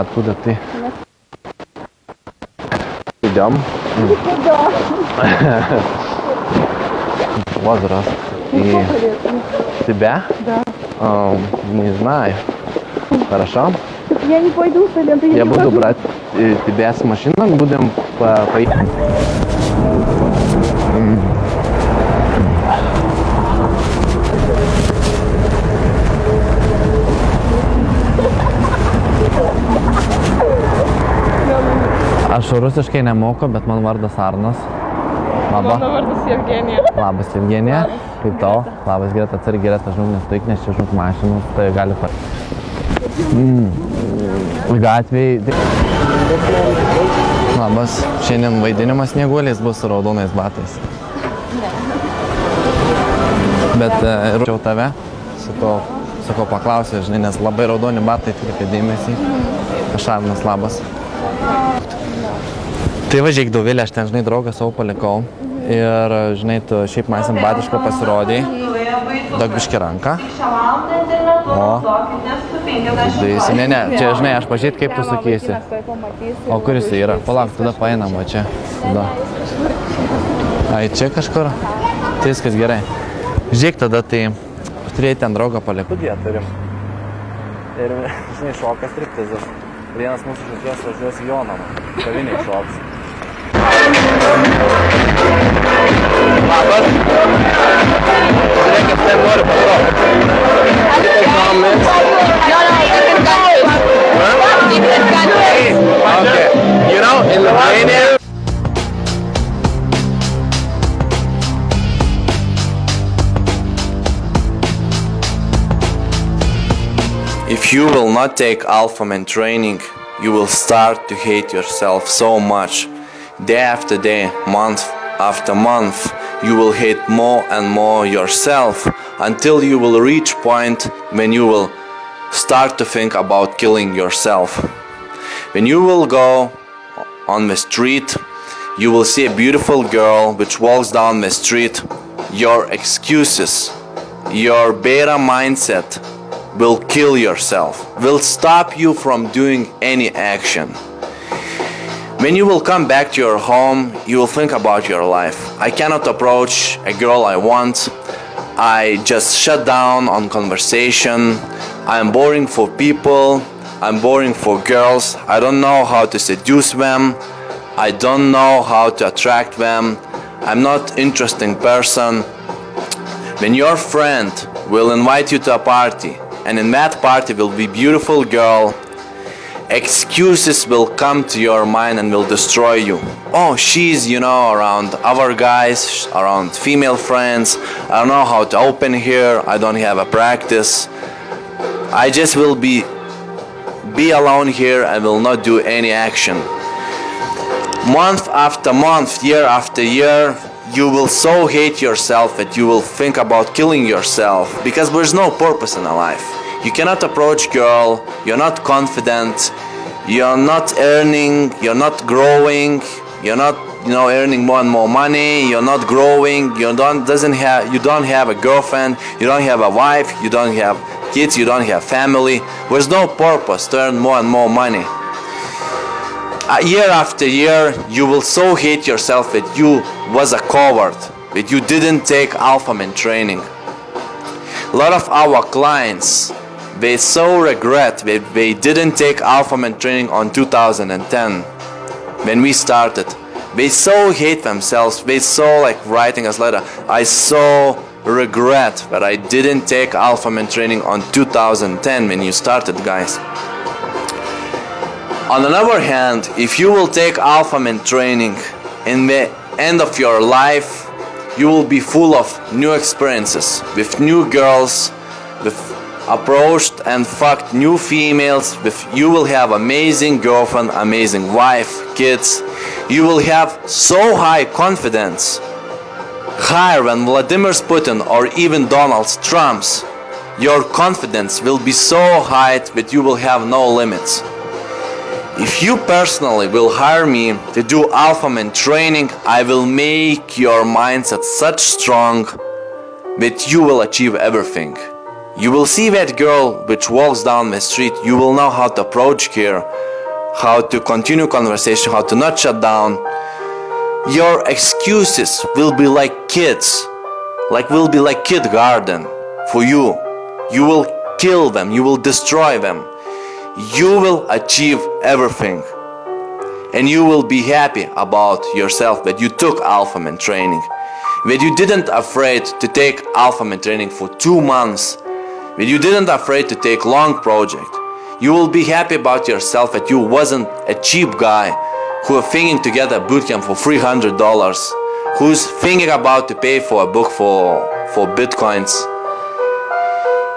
откуда ты? Идем. Возраст. И тебя? Да. Не знаю. Хорошо? Я не пойду с лентой. Я буду брать тебя с машиной, будем поехать. Aš rusiškai nemoku, bet man vardas Arnas. Labas. Mano vardas Evgenija. Labas, Evgenija. Kaip tau? Labas, Greta, atsargiai Greta, žinok, nes tu įknešti žinok mašinų, tai gali gatvėj. Labas, šiandien vaidinimas snieguoliais bus su raudonais batais. Bet rūčiau tave, sakau, paklausiu, žinai, nes labai raudoni batai atkreipia dėmesį. Aš Arnas, labas. Tai važiuok, Dovilė, aš ten, žinai, draugą savo palikau ir, žinai, tu šiaip man simpatiškai pasirodei, daug biški ranką. O, ne, čia, žinai, aš pažiūrėt, kaip tu sakysi. O kur jis yra? Palauk, tada paeinam, va čia. Ai, čia kažkur? Tai viskas gerai. Žiūrėk, tada tai turėjai ten draugą palikau. Studiją turim. Ir, žinai, šokas striptizas. Vienas mūsų šokėjas važiuos į jo namą. Kaviniai šoks. Labas. Žiūrėkit, tai noriu pagroti. Okay. You know, in Lithuania... If you will not take alphaman training, you will start to hate yourself so much. Day after day, month after month, you will hate more and more yourself until you will reach a point when you will start to think about killing yourself. When you will go on the street, you will see a beautiful girl which walks down the street. Your excuses, your beta mindset will kill yourself, will stop you from doing any action. When you will come back to your home, you will think about your life. I cannot approach a girl I want. I just shut down on conversation. I'm boring for people. I'm boring for girls. I don't know how to seduce them. I don't know how to attract them. I'm not interesting person. When your friend will invite you to a party, and in that party will be beautiful girl, excuses will come to your mind and will destroy you. Oh, she's, you know, around other guys, around female friends. I don't know how to open here. I don't have a practice. I just will be alone here and will not do any action. Month after month, year after year, you will so hate yourself that you will think about killing yourself because there's no purpose in a life. You cannot approach girl, you're not confident, you're not earning, you're not growing, you're not, you know, earning more and more money, you're not growing, you don't have a girlfriend, you don't have a wife, you don't have kids, you don't have family. There's no purpose to earn more and more money. Year after year, you will so hate yourself that you was a coward, that you didn't take alphaman training. A lot of our clients, they so regret that they didn't take alphaman training on 2010 when we started. They so hate themselves, they so like writing us letter, I so regret that I didn't take alphaman training on 2010 when you started, guys. On the other hand, if you will take alphaman training in the end of your life, you will be full of new experiences with new girls, with approached and fucked new females, you will have amazing girlfriend, amazing wife, kids. You will have so high confidence, higher than Vladimir Putin or even Donald Trump's. Your confidence will be so high that you will have no limits. If you personally will hire me to do alphaman training, I will make your mindset such strong that you will achieve everything. You will see that girl which walks down the street, you will know how to approach her how to continue conversation, how to not shut down. Your excuses will be like kids, will be like kindergarten for you. You will kill them, you will destroy them. You will achieve everything. And you will be happy about yourself that you took alpha man training. That you didn't afraid to take alpha man training for 2 months. That you didn't afraid to take long project. You will be happy about yourself that you wasn't a cheap guy who are thinking to get a bootcamp for $300, who's thinking about to pay for a book for bitcoins.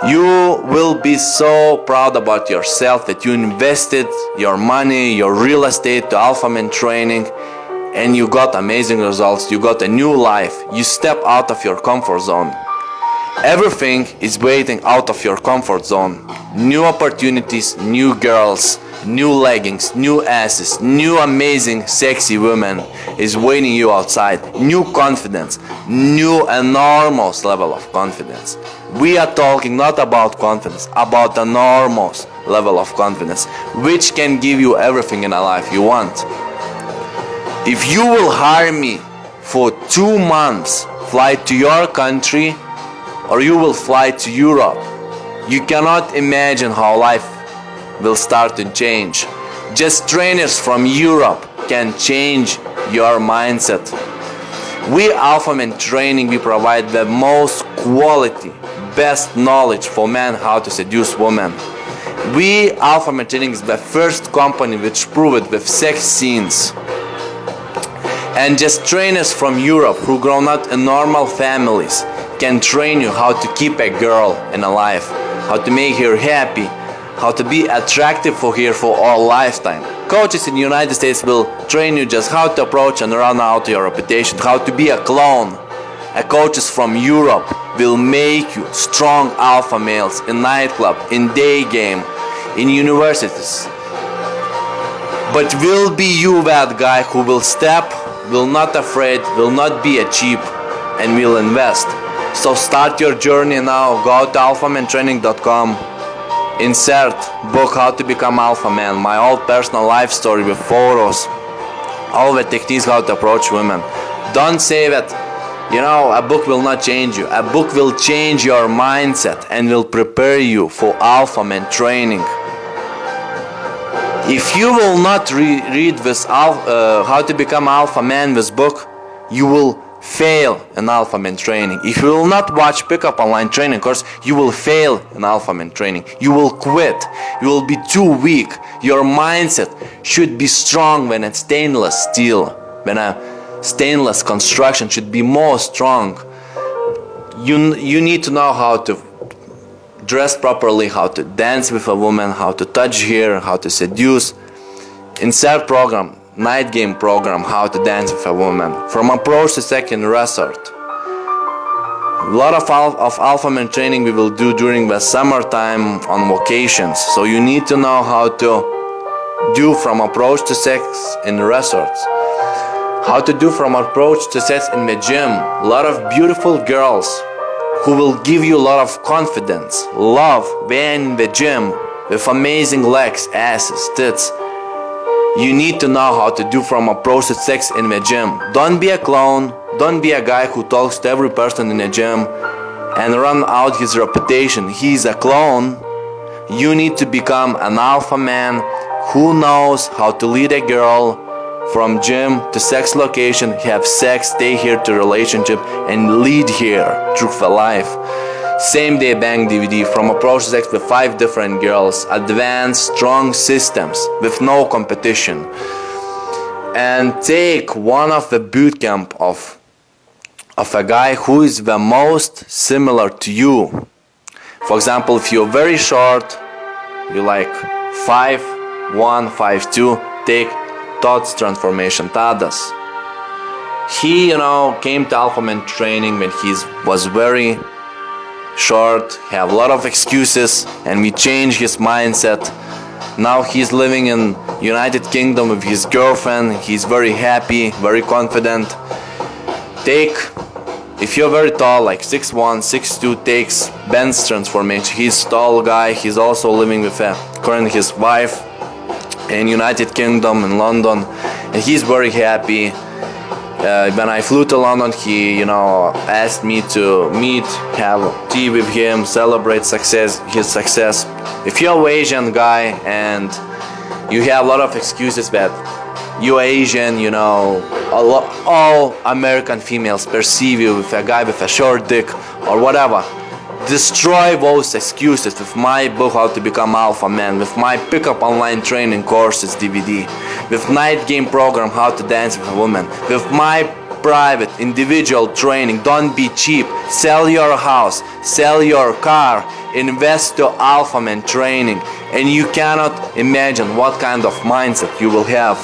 You will be so proud about yourself that you invested your money, your real estate to alpha man training, and you got amazing results. You got a new life. You step out of your comfort zone. Everything is waiting out of your comfort zone. New opportunities, new girls, new leggings, new asses, new amazing sexy women is waiting you outside. New confidence, new enormous level of confidence. We are talking not about confidence, about the enormous level of confidence, which can give you everything in a life you want. If you will hire me for 2 months, fly to your country, or you will fly to Europe, you cannot imagine how life will start to change. Just trainers from Europe can change your mindset. We Alpha Man Training, we provide the most quality, best knowledge for men how to seduce women. We Alpha Man Training is the first company which proved it with sex scenes. And just trainers from Europe who grown up in normal families can train you how to keep a girl in a life, how to make her happy, how to be attractive for her for all lifetime. Coaches in the United States will train you just how to approach and run out your reputation, how to be a clone. Coaches from Europe will make you strong alpha males in nightclub, in day game, in universities. But will be you that guy who will step, will not afraid, will not be a cheap, and will invest. So start your journey now. Go to alphamantraining.com. Insert book How to Become Alpha Man, my old personal life story with photos, all the techniques how to approach women. Don't say that, a book will not change you. A book will change your mindset and will prepare you for Alpha Man training. If you will not read this How to Become Alpha Man, this book, you will fail in Alpha Man training. If you will not watch Pickup Online training course, you will fail in Alpha Man training. You will quit. You will be too weak. Your mindset should be strong when it's stainless steel. When a stainless construction should be more strong. You need to know how to dress properly, how to dance with a woman, how to touch her, how to seduce. Insert program, night game program, how to dance with a woman. From approach to second resort. A lot of Alpha Man training we will do during the summertime on vacations. So you need to know how to do from approach to sex in resorts. How to do from approach to sex in the gym. A lot of beautiful girls who will give you a lot of confidence, love, being in the gym with amazing legs, asses, tits. You need to know how to do from approach to sex in the gym. Don't be a clone. Don't be a guy who talks to every person in the gym and run out his reputation. He's a clone. You need to become an alpha man who knows how to lead a girl from gym to sex location, have sex, stay here to relationship, and lead here through the life. Same day bang DVD from approach to sex with 5 different girls, advanced, strong systems with no competition. And take one of the bootcamp of a guy who is the most similar to you. For example, if you're very short, you're like 5'1", 5'2", take Thoughts Transformation, Tadas. He, came to Alpha Man training when he was very short, have a lot of excuses, and we changed his mindset. Now he's living in United Kingdom with his girlfriend. He's very happy, very confident. If you're very tall, like 6'1", 6'2", takes Ben's Transformation. He's a tall guy. He's also living with currently his wife. in United Kingdom, in London, and he's very happy. When I flew to London, he, asked me to meet, have tea with him, celebrate his success. If you're an Asian guy and you have a lot of excuses that you're Asian, all American females perceive you with a guy with a short dick or whatever. Destroy those excuses with my book, How to Become Alpha Man, with my pickup online training courses DVD, with night game program, How to Dance with a Woman, with my private individual training. Don't be cheap. Sell your house, sell your car, invest to Alpha Man training, and you cannot imagine what kind of mindset you will have.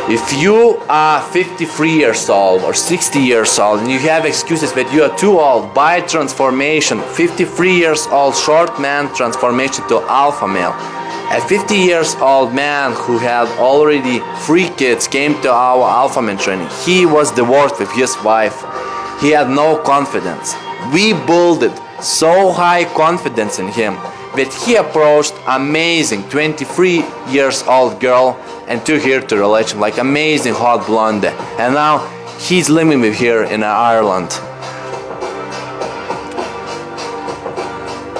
If you are 53 years old or 60 years old and you have excuses that you are too old, buy transformation. 53 years old short man transformation to alpha male. A 50 years old man who had already 3 kids came to our alpha man training. He was divorced with his wife. He had no confidence. We built so high confidence in him that he approached amazing 23 years old girl and took her to relation, like amazing hot blonde, and now he's living with her in Ireland.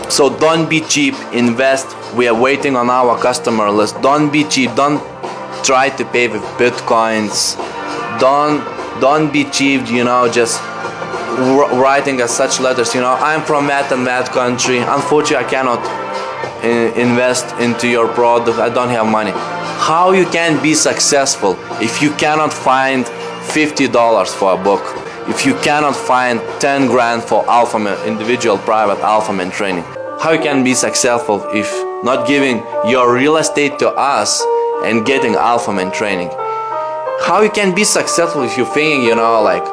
So don't be cheap, invest. We are waiting on our customer list. Don't be cheap, don't try to pay with bitcoins. Don't be cheap, just writing as such letters, I'm from that and that country, unfortunately I cannot invest into your product, I don't have money. How you can be successful if you cannot find $50 for a book, if you cannot find 10 grand for Alpha Man, individual private Alpha Man training? How you can be successful if not giving your real estate to us and getting Alpha Man training? How you can be successful if you're thinking, like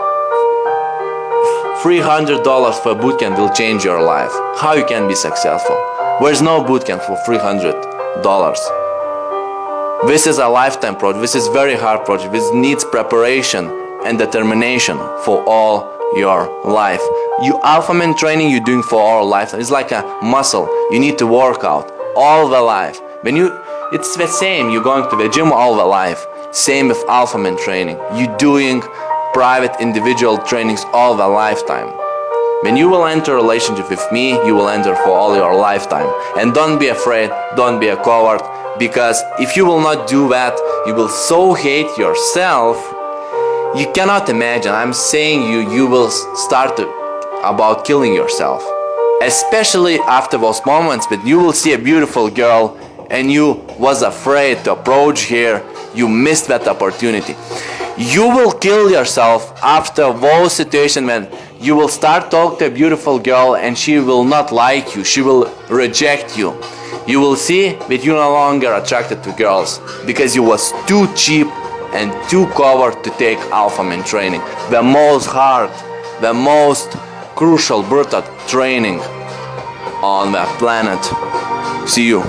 $300 for a bootcamp will change your life? How you can be successful? There's no bootcamp for $300. This is a lifetime project. This is very hard project. This needs preparation and determination for all your life. You Alpha Man training you're doing for all life. It's like a muscle. You need to work out all the life. It's the same. You're going to the gym all the life. Same with Alpha Man training. You're doing private individual trainings all the lifetime. When you will enter a relationship with me, you will enter for all your lifetime. And don't be afraid, don't be a coward, because if you will not do that, you will so hate yourself, you cannot imagine. I'm saying you will start about killing yourself. Especially after those moments that you will see a beautiful girl and you was afraid to approach her, you missed that opportunity. You will kill yourself after those situations when you will start talking to a beautiful girl and she will not like you, she will reject you. You will see that you're no longer attracted to girls because you was too cheap and too coward to take Alpha Man training. The most hard, the most crucial, brutal training on the planet. See you.